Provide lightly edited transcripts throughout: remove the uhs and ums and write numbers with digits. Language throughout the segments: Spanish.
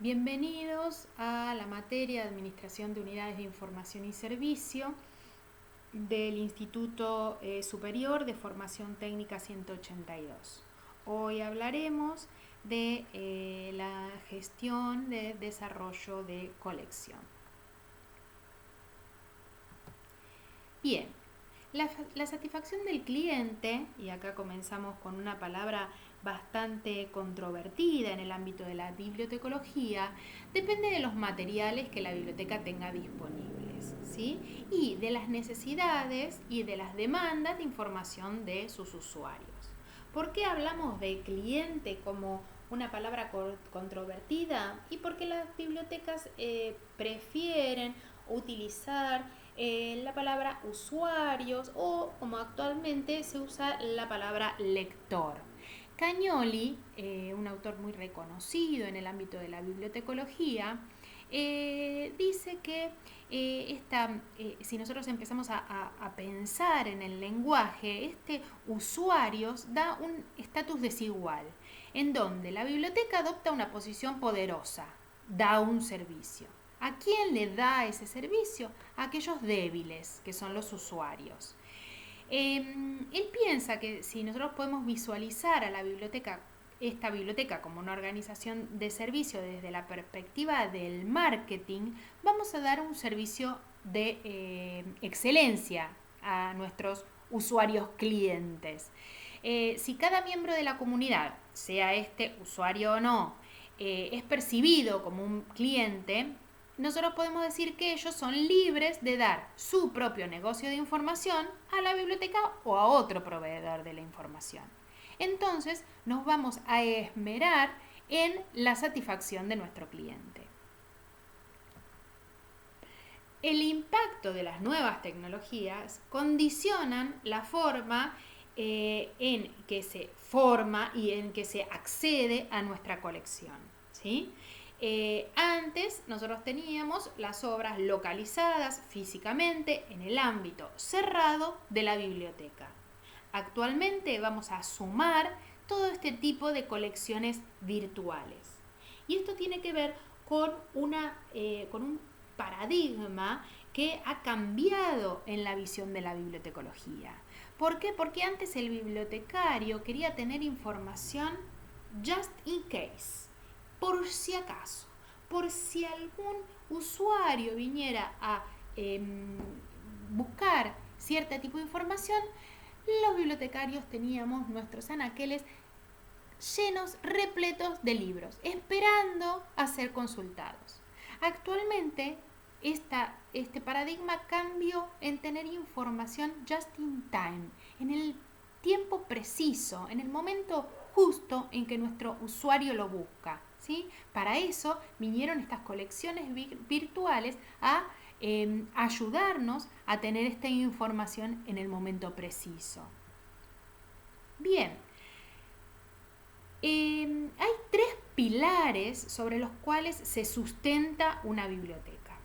Bienvenidos a la materia de Administración de Unidades de Información y Servicio del Instituto Superior de Formación Técnica 182. Hoy hablaremos de la gestión de desarrollo de colección. Bien, la satisfacción del cliente, y acá comenzamos con una palabra bastante controvertida en el ámbito de la bibliotecología, depende de los materiales que la biblioteca tenga disponibles, ¿sí? Y de las necesidades y de las demandas de información de sus usuarios. ¿Por qué hablamos de cliente como una palabra controvertida? Y porque las bibliotecas prefieren utilizar la palabra usuarios o, como actualmente se usa, la palabra lector. Cagnoli, un autor muy reconocido en el ámbito de la bibliotecología, dice que si nosotros empezamos a pensar en el lenguaje, usuarios da un estatus desigual, en donde la biblioteca adopta una posición poderosa, da un servicio. ¿A quién le da ese servicio? A aquellos débiles, que son los usuarios. Él piensa que si nosotros podemos visualizar a esta biblioteca como una organización de servicio desde la perspectiva del marketing, vamos a dar un servicio de excelencia a nuestros usuarios clientes. Si cada miembro de la comunidad, sea este usuario o no, es percibido como un cliente, nosotros podemos decir que ellos son libres de dar su propio negocio de información a la biblioteca o a otro proveedor de la información. Entonces nos vamos a esmerar en la satisfacción de nuestro cliente. El impacto de las nuevas tecnologías condicionan la forma en que se forma y en que se accede a nuestra colección, ¿sí? Antes nosotros teníamos las obras localizadas físicamente en el ámbito cerrado de la biblioteca. Actualmente vamos a sumar todo este tipo de colecciones virtuales. Y esto tiene que ver con un paradigma que ha cambiado en la visión de la bibliotecología. ¿Por qué? Porque antes el bibliotecario quería tener información just in case, por si acaso, por si algún usuario viniera a buscar cierto tipo de información, los bibliotecarios teníamos nuestros anaqueles llenos, repletos de libros, esperando a ser consultados. Actualmente, este paradigma cambió en tener información just in time, en el tiempo preciso, en el momento justo en que nuestro usuario lo busca, ¿sí? Para eso vinieron estas colecciones virtuales a ayudarnos a tener esta información en el momento preciso. Bien, hay tres pilares sobre los cuales se sustenta una biblioteca.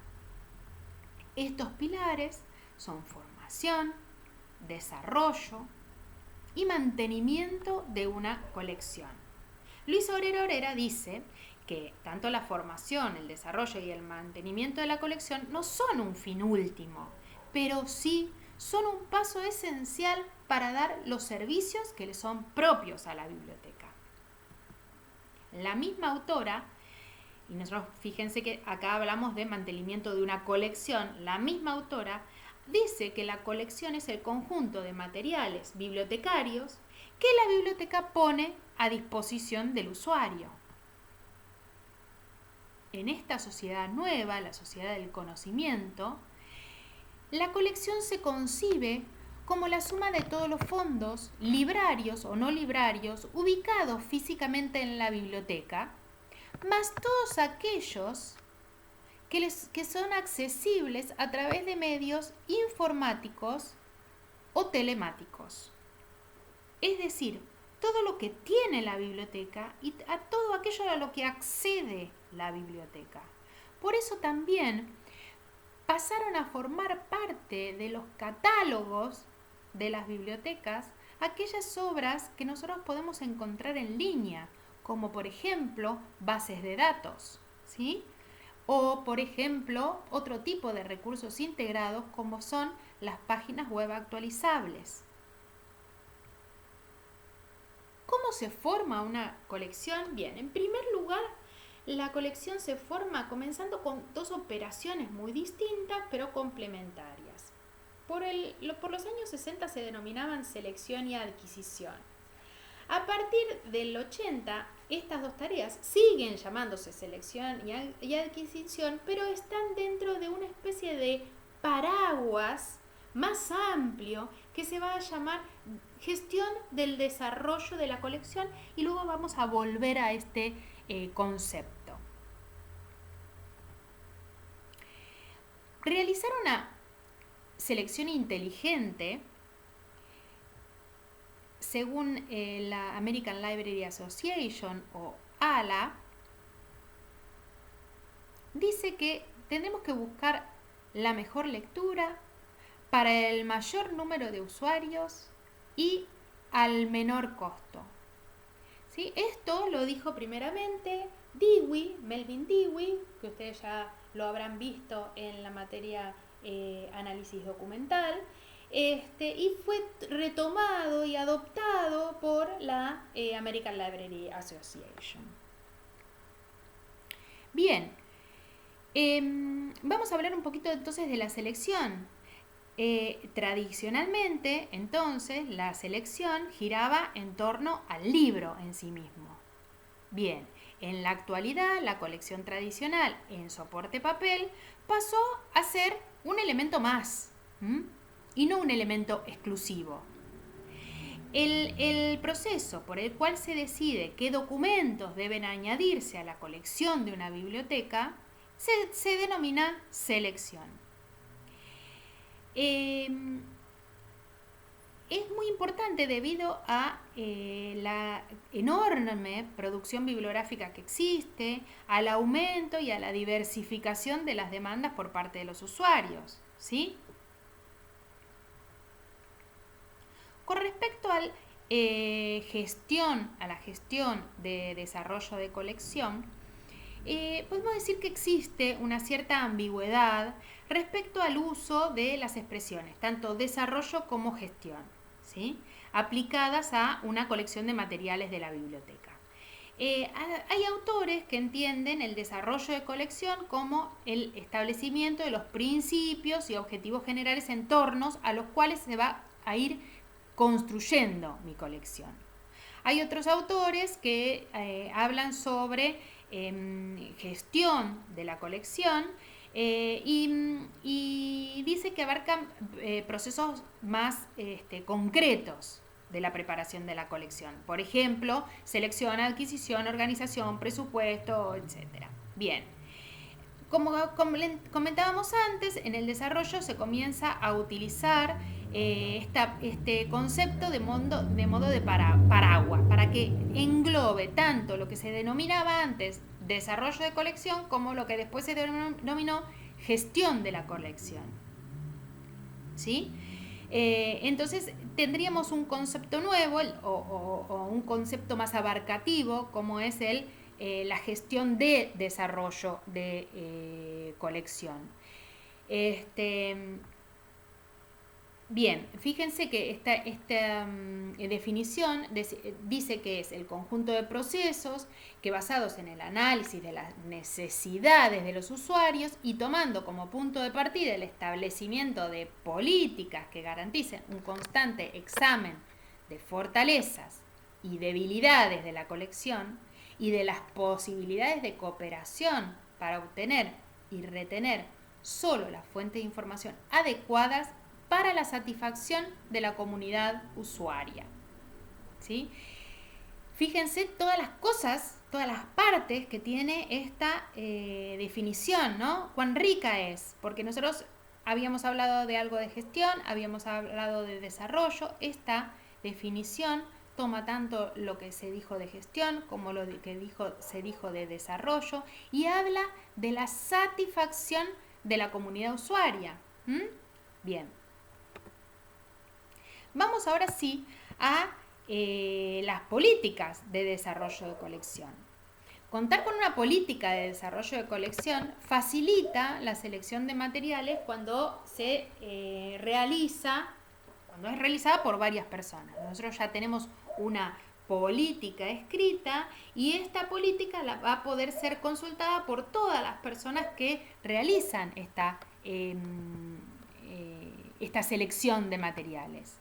Estos pilares son formación, desarrollo y mantenimiento de una colección. Luis Obrero Herrera dice que tanto la formación, el desarrollo y el mantenimiento de la colección no son un fin último, pero sí son un paso esencial para dar los servicios que le son propios a la biblioteca. La misma autora, y nosotros fíjense que acá hablamos de mantenimiento de una colección, la misma autora dice que la colección es el conjunto de materiales bibliotecarios que la biblioteca pone a disposición del usuario. En esta sociedad nueva, la sociedad del conocimiento, la colección se concibe como la suma de todos los fondos, librarios o no librarios, ubicados físicamente en la biblioteca, más todos aquellos que son accesibles a través de medios informáticos o telemáticos. Es decir, todo lo que tiene la biblioteca y a todo aquello a lo que accede la biblioteca. Por eso también pasaron a formar parte de los catálogos de las bibliotecas aquellas obras que nosotros podemos encontrar en línea, como por ejemplo bases de datos, ¿sí? O, por ejemplo, otro tipo de recursos integrados como son las páginas web actualizables. ¿Cómo se forma una colección? Bien, en primer lugar, la colección se forma comenzando con dos operaciones muy distintas pero complementarias. Por los años 60 se denominaban selección y adquisición. A partir del 80, estas dos tareas siguen llamándose selección y adquisición, pero están dentro de una especie de paraguas más amplio que se va a llamar gestión del desarrollo de la colección, y luego vamos a volver a este concepto. Realizar una selección inteligente, según la American Library Association o ALA, dice que tenemos que buscar la mejor lectura para el mayor número de usuarios y al menor costo. ¿Sí? Esto lo dijo primeramente Dewey, Melvin Dewey, que ustedes ya lo habrán visto en la materia análisis documental, y fue retomado y adoptado por la American Library Association. Bien, vamos a hablar un poquito entonces de la selección. Tradicionalmente, entonces, la selección giraba en torno al libro en sí mismo. Bien, en la actualidad, la colección tradicional en soporte papel pasó a ser un elemento más, y no un elemento exclusivo. El proceso por el cual se decide qué documentos deben añadirse a la colección de una biblioteca se denomina selección. Es muy importante debido a la enorme producción bibliográfica que existe, al aumento y a la diversificación de las demandas por parte de los usuarios, ¿sí? Con respecto a la gestión de desarrollo de colección, podemos decir que existe una cierta ambigüedad respecto al uso de las expresiones, tanto desarrollo como gestión, ¿sí? Aplicadas a una colección de materiales de la biblioteca. Hay autores que entienden el desarrollo de colección como el establecimiento de los principios y objetivos generales en torno a los cuales se va a ir construyendo mi colección. Hay otros autores que hablan sobre gestión de la colección y dice que abarcan procesos más concretos de la preparación de la colección. Por ejemplo, selección, adquisición, organización, presupuesto, etc. Bien. Como comentábamos antes, en el desarrollo se comienza a utilizar este concepto de modo de paraguas, para que englobe tanto lo que se denominaba antes desarrollo de colección como lo que después se denominó gestión de la colección. ¿Sí? Entonces tendríamos un concepto nuevo o un concepto más abarcativo, como es la gestión de desarrollo de colección. Bien, fíjense que esta definición dice que es el conjunto de procesos que, basados en el análisis de las necesidades de los usuarios y tomando como punto de partida el establecimiento de políticas que garanticen un constante examen de fortalezas y debilidades de la colección y de las posibilidades de cooperación para obtener y retener solo las fuentes de información adecuadas para la satisfacción de la comunidad usuaria. ¿Sí? Fíjense todas las cosas, todas las partes que tiene esta definición, ¿no? Cuán rica es, porque nosotros habíamos hablado de algo de gestión, habíamos hablado de desarrollo. Esta definición toma tanto lo que se dijo de gestión como lo que se dijo de desarrollo y habla de la satisfacción de la comunidad usuaria. Bien. Vamos ahora sí a las políticas de desarrollo de colección. Contar con una política de desarrollo de colección facilita la selección de materiales cuando se cuando es realizada por varias personas. Nosotros ya tenemos una política escrita y esta política va a poder ser consultada por todas las personas que realizan esta selección de materiales.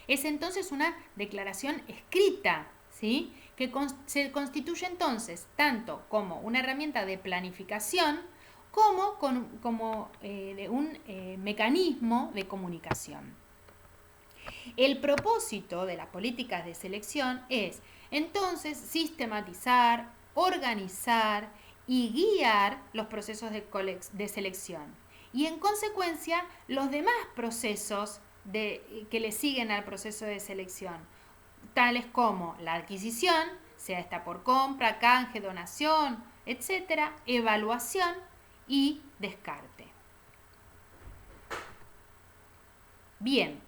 Es entonces una declaración escrita, ¿sí?, que se constituye entonces tanto como una herramienta de planificación como de un mecanismo de comunicación. El propósito de las políticas de selección es entonces sistematizar, organizar y guiar los procesos de selección y en consecuencia los demás procesos que le siguen al proceso de selección, tales como la adquisición, sea esta por compra, canje, donación, etcétera, evaluación y descarte. Bien,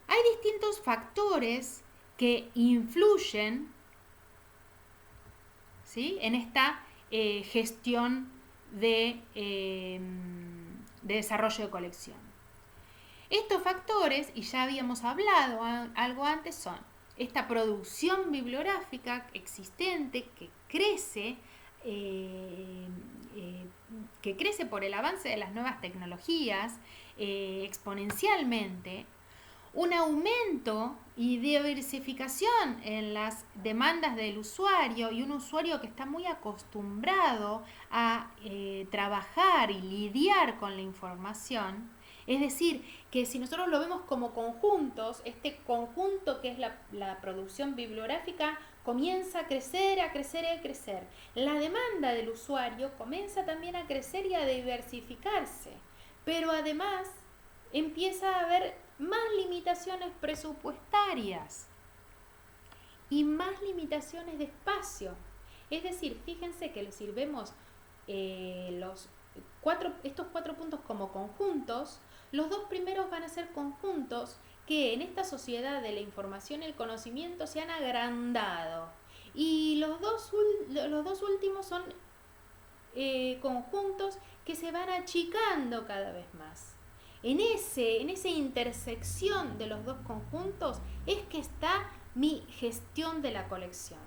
hay distintos factores que influyen, ¿sí?, en esta gestión de desarrollo de colección. Estos factores, y ya habíamos hablado algo antes, son esta producción bibliográfica existente que crece por el avance de las nuevas tecnologías exponencialmente, un aumento y diversificación en las demandas del usuario y un usuario que está muy acostumbrado a trabajar y lidiar con la información. Es decir, que si nosotros lo vemos como conjuntos, este conjunto que es la producción bibliográfica comienza a crecer, a crecer, a crecer. La demanda del usuario comienza también a crecer y a diversificarse, pero además empieza a haber más limitaciones presupuestarias y más limitaciones de espacio. Es decir, fíjense que si vemos estos 4 puntos como conjuntos, los 2 primeros van a ser conjuntos que en esta sociedad de la información y el conocimiento se han agrandado. Y los dos últimos son conjuntos que se van achicando cada vez más. En esa intersección de los 2 conjuntos es que está mi gestión de la colección.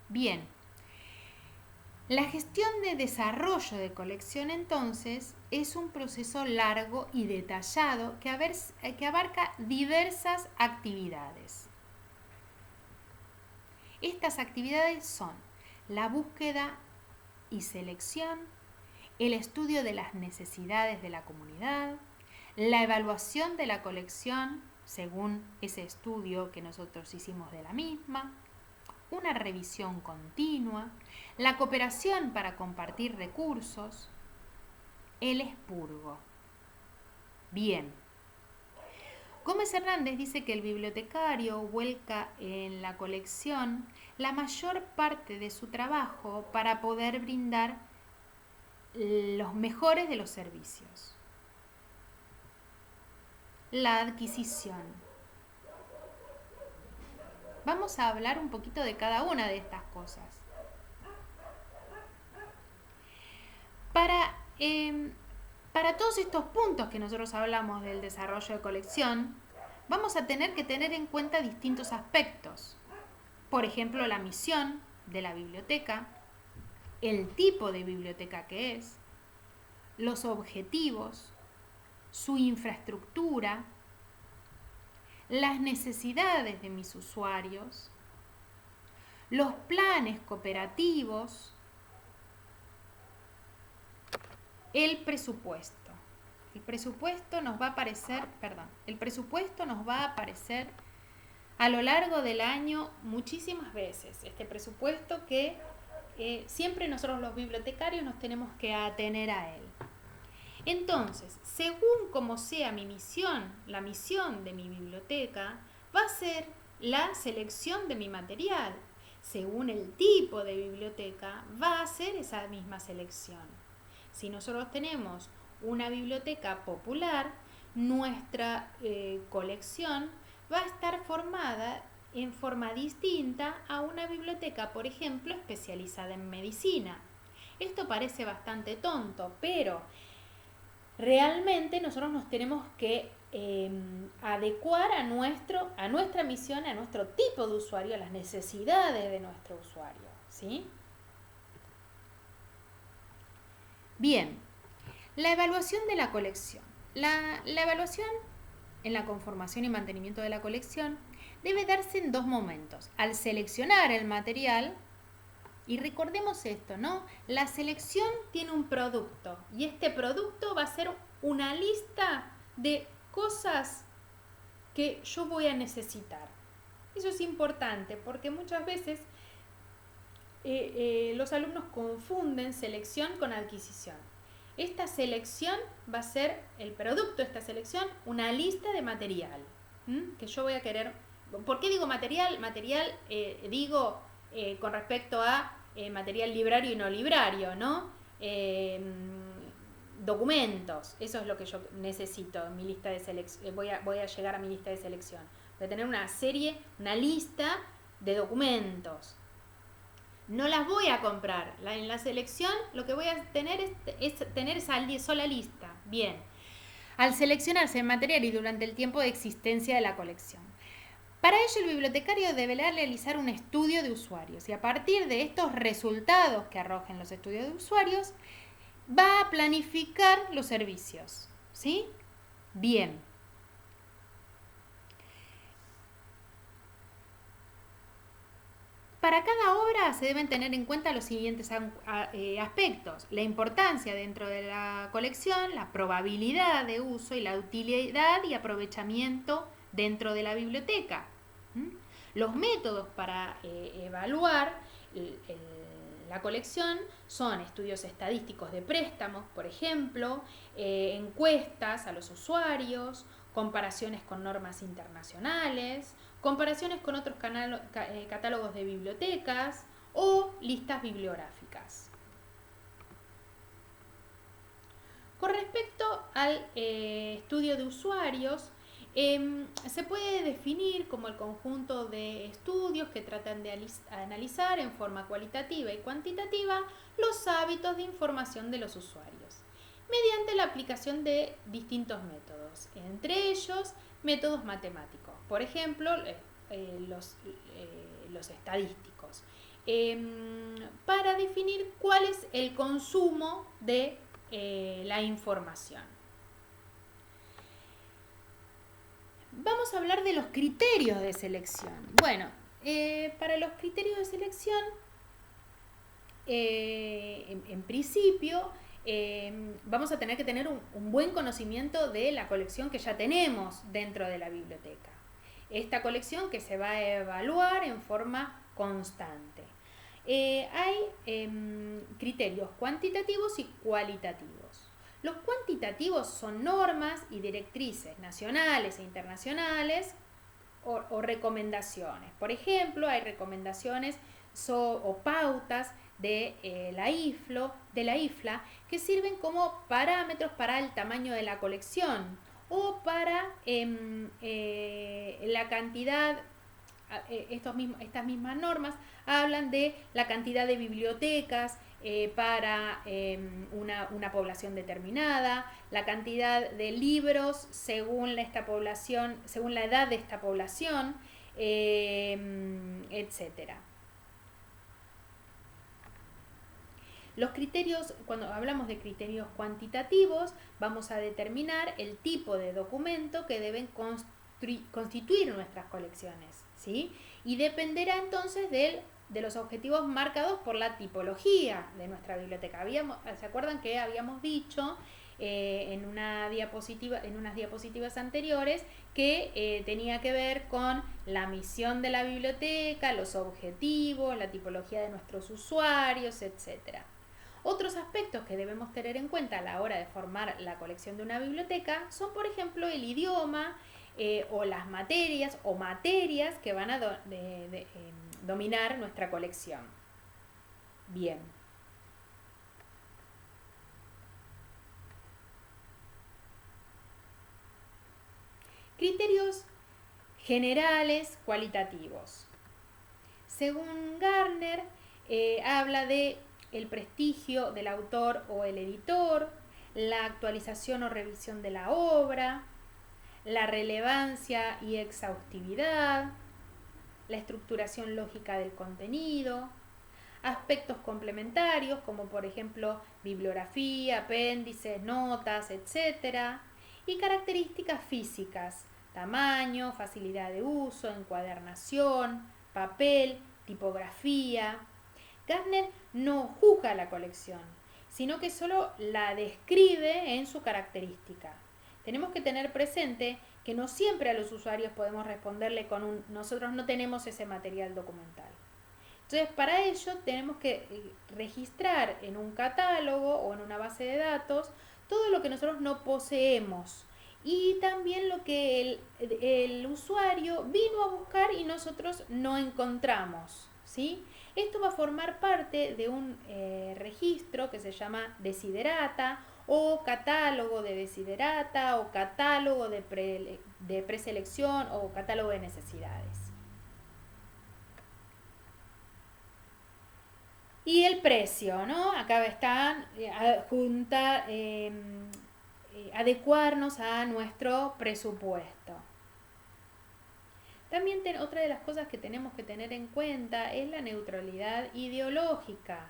Bien, la gestión de desarrollo de colección entonces es un proceso largo y detallado que abarca diversas actividades. Estas actividades son la búsqueda y selección, el estudio de las necesidades de la comunidad, la evaluación de la colección según ese estudio que nosotros hicimos de la misma, una revisión continua, la cooperación para compartir recursos, el expurgo. Bien. Gómez Hernández dice que el bibliotecario vuelca en la colección la mayor parte de su trabajo para poder brindar los mejores de los servicios. La adquisición. Vamos a hablar un poquito de cada una de estas cosas. Para todos estos puntos que nosotros hablamos del desarrollo de colección, vamos a tener que tener en cuenta distintos aspectos. Por ejemplo, la misión de la biblioteca, el tipo de biblioteca que es, los objetivos, su infraestructura, las necesidades de mis usuarios, los planes cooperativos, el presupuesto. El presupuesto nos va a aparecer a lo largo del año muchísimas veces. Este presupuesto que siempre nosotros los bibliotecarios nos tenemos que atener a él. Entonces, según como sea mi misión, la misión de mi biblioteca, va a ser la selección de mi material. Según el tipo de biblioteca, va a ser esa misma selección. Si nosotros tenemos una biblioteca popular, nuestra colección va a estar formada en forma distinta a una biblioteca, por ejemplo, especializada en medicina. Esto parece bastante tonto, pero realmente nosotros nos tenemos que adecuar a nuestra misión, a nuestro tipo de usuario, a las necesidades de nuestro usuario, ¿sí? Bien, la evaluación de la colección. La evaluación en la conformación y mantenimiento de la colección debe darse en dos momentos. Al seleccionar el material, y recordemos esto, ¿no? La selección tiene un producto y este producto va a ser una lista de cosas que yo voy a necesitar. Eso es importante porque muchas veces los alumnos confunden selección con adquisición. Esta selección va a ser el producto de esta selección, una lista de material que yo voy a querer. ¿Por qué digo material? Material digo con respecto a material librario y no librario, ¿no? Documentos, eso es lo que yo necesito en mi lista de selección. Voy a llegar a mi lista de selección. Voy a tener una lista de documentos. No las voy a comprar. En la selección lo que voy a tener es tener esa sola lista. Bien. Al seleccionarse el material y durante el tiempo de existencia de la colección. Para ello, el bibliotecario deberá realizar un estudio de usuarios y a partir de estos resultados que arrojen los estudios de usuarios, va a planificar los servicios. ¿Sí? Bien. Para cada obra se deben tener en cuenta los siguientes aspectos: la importancia dentro de la colección, la probabilidad de uso y la utilidad y aprovechamiento dentro de la biblioteca. Los métodos para evaluar la colección son estudios estadísticos de préstamos, por ejemplo, encuestas a los usuarios, comparaciones con normas internacionales, comparaciones con otros catálogos de bibliotecas o listas bibliográficas. Con respecto al estudio de usuarios, se puede definir como el conjunto de estudios que tratan de analizar en forma cualitativa y cuantitativa los hábitos de información de los usuarios, mediante la aplicación de distintos métodos, entre ellos métodos matemáticos, por ejemplo, los estadísticos, para definir cuál es el consumo de la información. Vamos a hablar de los criterios de selección. Bueno, para los criterios de selección, en principio, vamos a tener que tener un buen conocimiento de la colección que ya tenemos dentro de la biblioteca. Esta colección que se va a evaluar en forma constante. Hay criterios cuantitativos y cualitativos. Los cuantitativos son normas y directrices nacionales e internacionales o recomendaciones. Por ejemplo, hay recomendaciones o pautas de la IFLA que sirven como parámetros para el tamaño de la colección o para la cantidad. Estas mismas normas hablan de la cantidad de bibliotecas para una población determinada, la cantidad de libros según esta población, según la edad de esta población, etcétera. Los criterios, cuando hablamos de criterios cuantitativos, vamos a determinar el tipo de documento que deben constituir nuestras colecciones, ¿sí? Y dependerá entonces de los objetivos marcados por la tipología de nuestra biblioteca. ¿Se acuerdan que habíamos dicho en unas diapositivas anteriores que tenía que ver con la misión de la biblioteca, los objetivos, la tipología de nuestros usuarios, etcétera? Otros aspectos que debemos tener en cuenta a la hora de formar la colección de una biblioteca son, por ejemplo, el idioma o las materias que van a dominar nuestra colección. Bien. Criterios generales cualitativos. Según Gardner, habla de el prestigio del autor o el editor, la actualización o revisión de la obra, la relevancia y exhaustividad, la estructuración lógica del contenido, aspectos complementarios como por ejemplo bibliografía, apéndices, notas, etc. Y características físicas, tamaño, facilidad de uso, encuadernación, papel, tipografía. Gardner no juzga la colección, sino que solo la describe en su característica. Tenemos que tener presente que no siempre a los usuarios podemos responderle con nosotros no tenemos ese material documental. Entonces, para ello tenemos que registrar en un catálogo o en una base de datos todo lo que nosotros no poseemos y también lo que el usuario vino a buscar y nosotros no encontramos, ¿sí? Esto va a formar parte de un registro que se llama desiderata o catálogo de desiderata o catálogo de preselección o catálogo de necesidades. Y el precio, ¿no? Acá están adecuarnos a nuestro presupuesto. También otra de las cosas que tenemos que tener en cuenta es la neutralidad ideológica.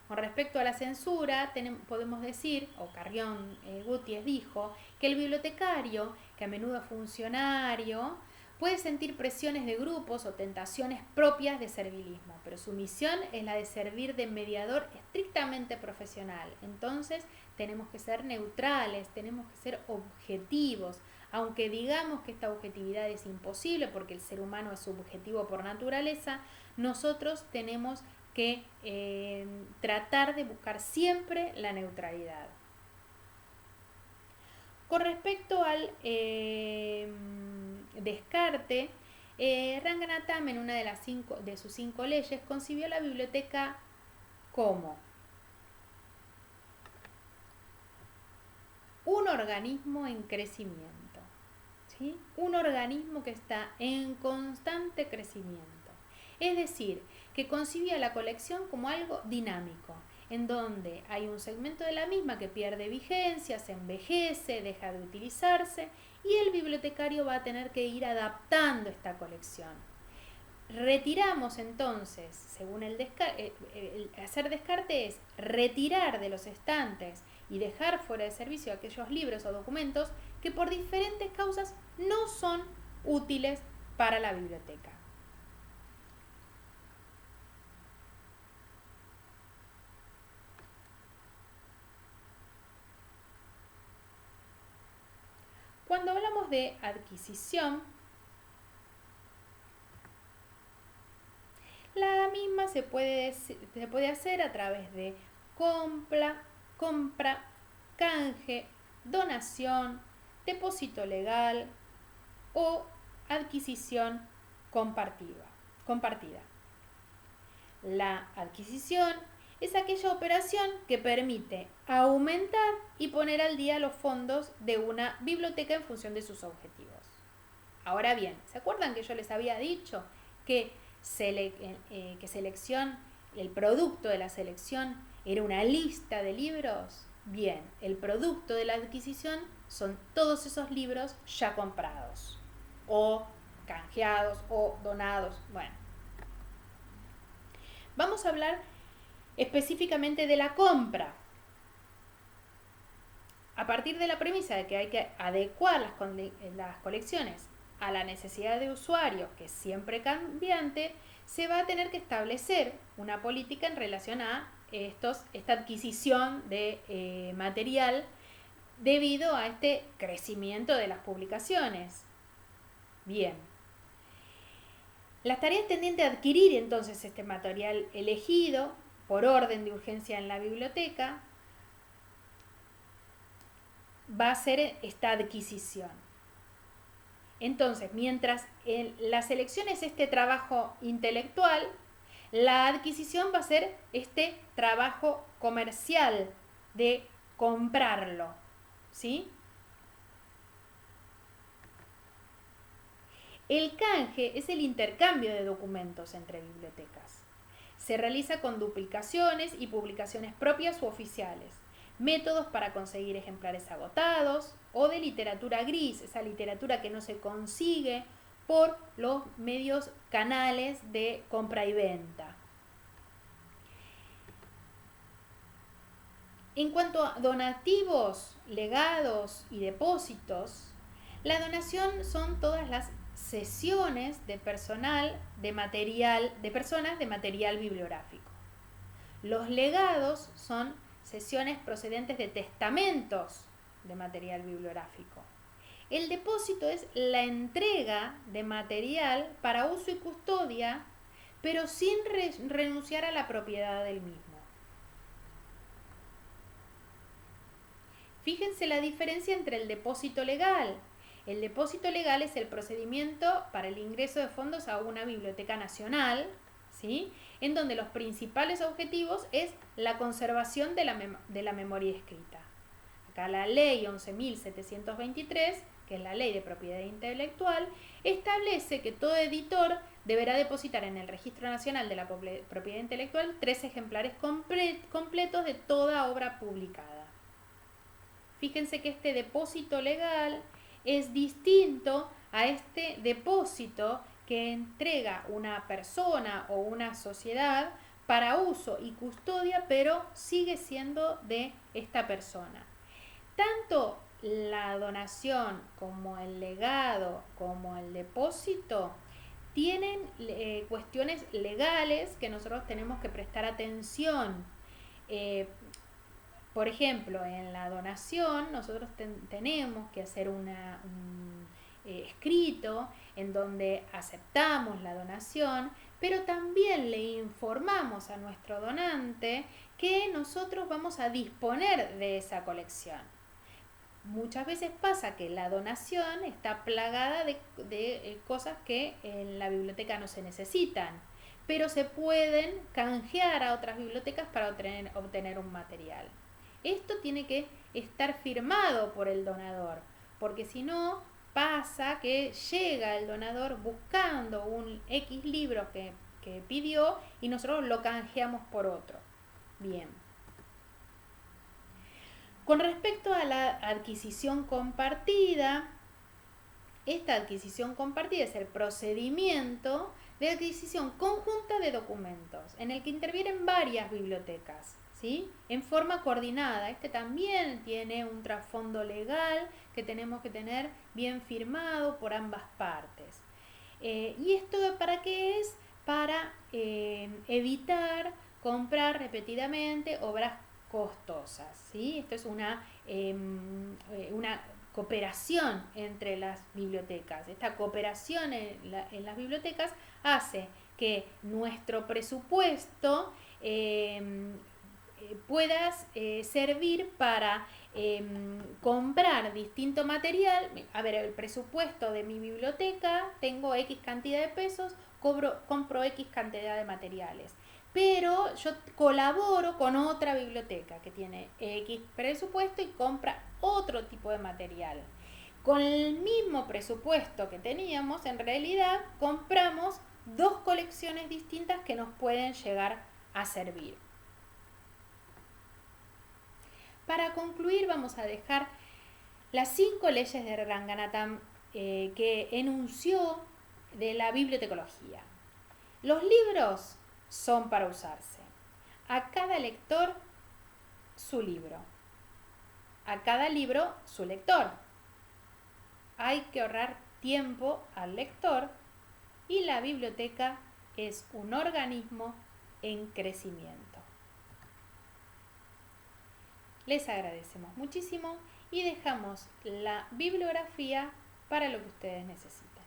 Con respecto a la censura, podemos decir, o Carrión Gutiérrez dijo, que el bibliotecario, que a menudo es funcionario, puede sentir presiones de grupos o tentaciones propias de servilismo, pero su misión es la de servir de mediador estrictamente profesional. Entonces tenemos que ser neutrales, tenemos que ser objetivos, aunque digamos que esta objetividad es imposible porque el ser humano es subjetivo por naturaleza, nosotros tenemos que tratar de buscar siempre la neutralidad. Con respecto al descarte, Ranganatham en una de sus 5 leyes concibió la biblioteca como un organismo en crecimiento, ¿sí? Un organismo que está en constante crecimiento. Es decir, que concibía la colección como algo dinámico, en donde hay un segmento de la misma que pierde vigencia, se envejece, deja de utilizarse y el bibliotecario va a tener que ir adaptando esta colección. Retiramos entonces, según el hacer descarte es retirar de los estantes y dejar fuera de servicio aquellos libros o documentos que por diferentes causas no son útiles para la biblioteca. Cuando hablamos de adquisición, la misma se puede hacer a través de compra, canje, donación, depósito legal o adquisición compartida. La adquisición es aquella operación que permite aumentar y poner al día los fondos de una biblioteca en función de sus objetivos. Ahora bien, ¿se acuerdan que yo les había dicho que el producto de la selección era una lista de libros? Bien, el producto de la adquisición son todos esos libros ya comprados o canjeados o donados. Bueno, vamos a hablar específicamente de la compra. A partir de la premisa de que hay que adecuar las colecciones a la necesidad de usuario, que es siempre cambiante, se va a tener que establecer una política en relación a esta adquisición de material debido a este crecimiento de las publicaciones. Bien. Las tareas tendientes a adquirir entonces este material elegido por orden de urgencia en la biblioteca va a ser esta adquisición. Entonces, mientras la selección es este trabajo intelectual, la adquisición va a ser este trabajo comercial de comprarlo, ¿sí? El canje es el intercambio de documentos entre bibliotecas. Se realiza con duplicaciones y publicaciones propias u oficiales, métodos para conseguir ejemplares agotados o de literatura gris, esa literatura que no se consigue por los medios canales de compra y venta. En cuanto a donativos, legados y depósitos, la donación son todas las cesiones de personas de material bibliográfico. Los legados son cesiones procedentes de testamentos de material bibliográfico. El depósito es la entrega de material para uso y custodia, pero sin renunciar a la propiedad del mismo. Fíjense la diferencia entre el depósito legal. El depósito legal es el procedimiento para el ingreso de fondos a una biblioteca nacional, ¿sí?, en donde los principales objetivos es la conservación de la memoria escrita. Acá la ley 11.723, que es la ley de propiedad intelectual, establece que todo editor deberá depositar en el Registro Nacional de la Propiedad Intelectual 3 ejemplares completos de toda obra publicada. Fíjense que este depósito legal es distinto a este depósito que entrega una persona o una sociedad para uso y custodia, pero sigue siendo de esta persona. Tanto la donación como el legado como el depósito tienen cuestiones legales que nosotros tenemos que prestar atención. Por ejemplo, en la donación nosotros tenemos que hacer un escrito en donde aceptamos la donación, pero también le informamos a nuestro donante que nosotros vamos a disponer de esa colección. Muchas veces pasa que la donación está plagada de cosas que en la biblioteca no se necesitan, pero se pueden canjear a otras bibliotecas para obtener un material. Esto tiene que estar firmado por el donador, porque si no pasa que llega el donador buscando un X libro que pidió y nosotros lo canjeamos por otro. Bien. Con respecto a la adquisición compartida, esta adquisición compartida es el procedimiento de adquisición conjunta de documentos en el que intervienen varias bibliotecas, ¿sí?, en forma coordinada. Este también tiene un trasfondo legal que tenemos que tener bien firmado por ambas partes. ¿Y esto para qué es? Para evitar comprar repetidamente obras costosas, ¿sí? Esto es una cooperación entre las bibliotecas. Esta cooperación en las bibliotecas hace que nuestro presupuesto pueda servir para comprar distinto material. A ver, el presupuesto de mi biblioteca, tengo X cantidad de pesos, compro X cantidad de materiales. Pero yo colaboro con otra biblioteca que tiene X presupuesto y compra otro tipo de material. Con el mismo presupuesto que teníamos, en realidad compramos 2 colecciones distintas que nos pueden llegar a servir. Para concluir, vamos a dejar las 5 leyes de Ranganathan que enunció de la bibliotecología. Los libros son para usarse. A cada lector su libro. A cada libro su lector. Hay que ahorrar tiempo al lector y la biblioteca es un organismo en crecimiento. Les agradecemos muchísimo y dejamos la bibliografía para lo que ustedes necesitan.